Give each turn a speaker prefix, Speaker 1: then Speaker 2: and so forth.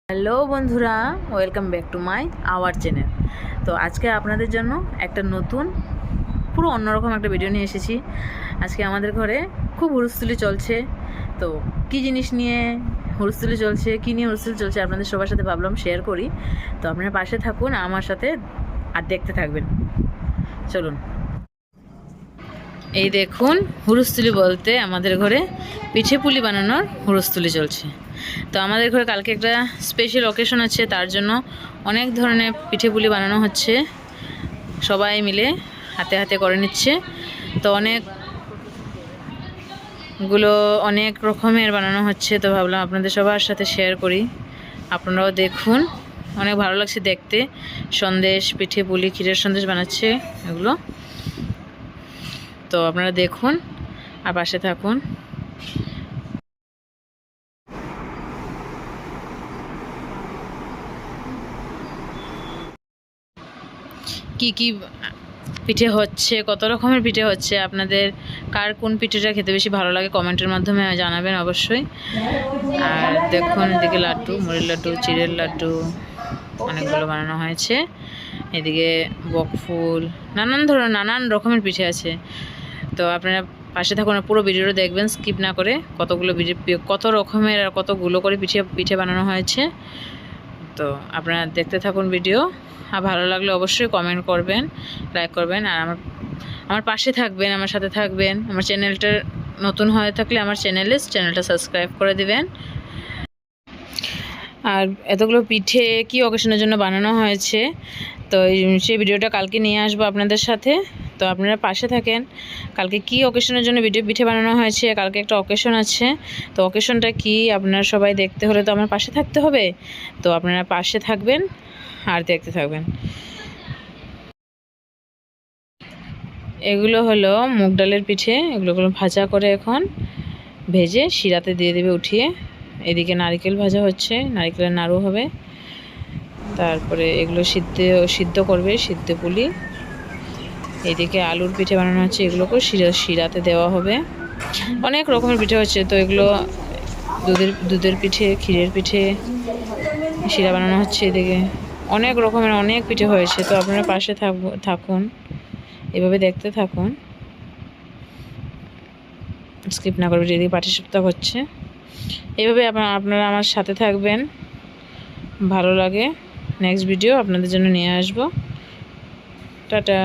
Speaker 1: Hello বন্ধুরা, welcome back to my our channel. তো আজকে আপনাদের জন্য একটা নতুন পুরো অন্যরকম একটা ভিডিও নিয়ে এসেছি। আজকে আমাদের ঘরে খুব হুলস্থুলি চলছে। তো কি জিনিস নিয়ে হুলস্থুলি চলছে, কী নিয়ে হুলস্থুলি চলছে আপনাদের সবার সাথে ভাবলাম শেয়ার করি। তো আপনারা পাশে থাকুন আমার সাথে আর দেখতে থাকবেন। চলুন। এই দেখুন, হুলস্থুলি বলতে আমাদের ঘরে পিঠে পুলি বানানোর হুলস্থুলি চলছে। তো আমাদের ঘরে কালকে একটা স্পেশাল অকেশন আছে, তার জন্য অনেক ধরনের পিঠে পুলি বানানো হচ্ছে। সবাই মিলে হাতে হাতে করে নিচ্ছে। তো অনেক রকমের বানানো হচ্ছে। তো ভাবলাম আপনাদের সবার সাথে শেয়ার করি, আপনারাও দেখুন। অনেক ভালো লাগছে দেখতে। সন্দেশ, পিঠে পুলি, ক্ষীরের সন্দেশ বানাচ্ছে এগুলো। তো আপনারা দেখুন আর পাশে থাকুন। কি কি পিঠে হচ্ছে, কত রকমের পিঠে হচ্ছে, আপনাদের কার কোন পিঠেটা খেতে বেশি ভালো লাগে কমেন্টের মাধ্যমে জানাবেন অবশ্যই। আর দেখুন, এদিকে লাড্ডু, মুড়ির লাড্ডু, চিড়ের লাড্ডু অনেকগুলো বানানো হয়েছে। এদিকে বকফুল, নানান রকমের পিঠে আছে। তো আপনারা পাশে থাকুন, পুরো ভিডিওটা দেখবেন স্কিপ না করে। কত রকমের আর কতগুলো করে পিঠে বানানো হয়েছে। তো আপনারা দেখতে থাকুন ভিডিও। আর ভালো লাগলে অবশ্যই কমেন্ট করবেন, লাইক করবেন। আর আমার পাশে থাকবেন, আমার সাথে থাকবেন। আমার চ্যানেলটা নতুন হয়ে থাকলে আমার চ্যানেলটা সাবস্ক্রাইব করে দিবেন। আর এতগুলো পিঠে কি অকেশনের জন্য বানানো হয়েছে, তো সেই ভিডিওটা কালকে নিয়ে আসবো আপনাদের সাথে। তো আপনারা পাশে থাকেন। কালকে কি অকেশনের জন্য পিঠে বানানো হয়েছে, কালকে একটা অকেশন আছে। তো অকেশনটা কি আপনারা সবাই দেখতে হলে তো আমার পাশে থাকতে হবে। তো আপনারা পাশে থাকবেন আর দেখতে থাকবেন। এগুলো হলো মুগ ডালের পিঠে। এগুলো ভাজা করে এখন ভেজে শিরাতে দিয়ে দেবে উঠিয়ে। এদিকে নারকেল ভাজা হচ্ছে, নারকেলের নাড়ু হবে। তারপরে এগুলো সিদ্ধ করবে, সিদ্ধ পুলি। এদিকে আলুর পিঠে বানানো হচ্ছে, এগুলোকেও শিরাতে দেওয়া হবে। অনেক রকমের পিঠে হচ্ছে। তো এগুলো দুধের পিঠে, ক্ষীরের পিঠে, শিরা বানানো হচ্ছে। এদিকে অনেক রকমের অনেক পিঠে হয়েছে। তো আপনারা পাশে থাকুন, এভাবে দেখতে থাকুন, স্কিপ না করবে। এদিকে পাটিসাপটা হচ্ছে। এভাবে আপনারা আমার সাথে থাকবেন। ভালো লাগে নেক্সট ভিডিও আপনাদের জন্য নিয়ে আসবো। টাটা।